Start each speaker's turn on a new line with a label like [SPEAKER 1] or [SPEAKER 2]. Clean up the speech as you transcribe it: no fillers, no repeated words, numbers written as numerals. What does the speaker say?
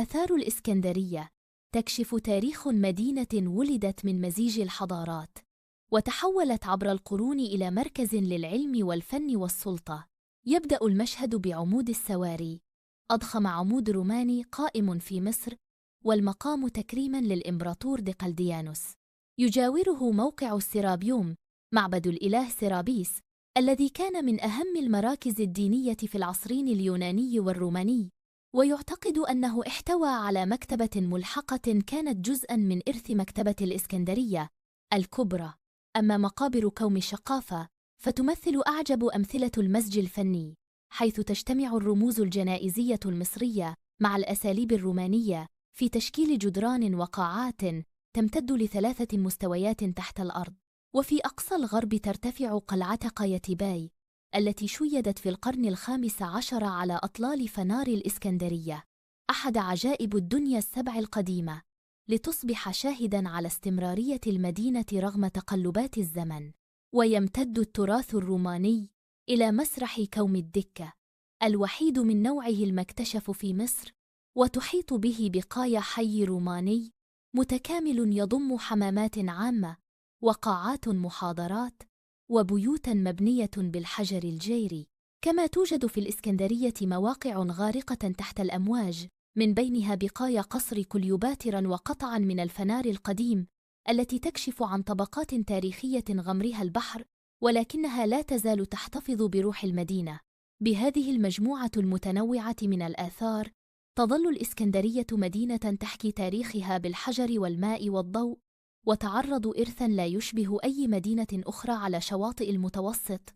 [SPEAKER 1] آثار الإسكندرية تكشف تاريخ مدينة ولدت من مزيج الحضارات، وتحولت عبر القرون إلى مركز للعلم والفن والسلطة. يبدأ المشهد بعمود السواري، أضخم عمود روماني قائم في مصر، والمقام تكريماً للإمبراطور دقلديانوس. يجاوره موقع السرابيوم، معبد الإله سرابيس، الذي كان من أهم المراكز الدينية في العصرين اليوناني والروماني، ويعتقد أنه احتوى على مكتبة ملحقة كانت جزءاً من إرث مكتبة الإسكندرية الكبرى. أما مقابر كوم الشقافة فتمثل أعجب أمثلة المزج الفني، حيث تجتمع الرموز الجنائزية المصرية مع الأساليب الرومانية في تشكيل جدران وقاعات تمتد ل3 مستويات تحت الأرض. وفي أقصى الغرب ترتفع قلعة قايتباي التي شيدت في القرن ال15 على أطلال فنار الإسكندرية، أحد عجائب الدنيا ال7 القديمة، لتصبح شاهداً على استمرارية المدينة رغم تقلبات الزمن. ويمتد التراث الروماني إلى مسرح كوم الدكة، الوحيد من نوعه المكتشف في مصر، وتحيط به بقايا حي روماني متكامل يضم حمامات عامة وقاعات محاضرات وبيوتاً مبنية بالحجر الجيري. كما توجد في الإسكندرية مواقع غارقة تحت الأمواج، من بينها بقايا قصر كليوباترا وقطعاً من الفنار القديم التي تكشف عن طبقات تاريخية غمرها البحر، ولكنها لا تزال تحتفظ بروح المدينة. بهذه المجموعة المتنوعة من الآثار تظل الإسكندرية مدينة تحكي تاريخها بالحجر والماء والضوء، وتعرض إرثاً لا يشبه أي مدينة أخرى على شواطئ المتوسط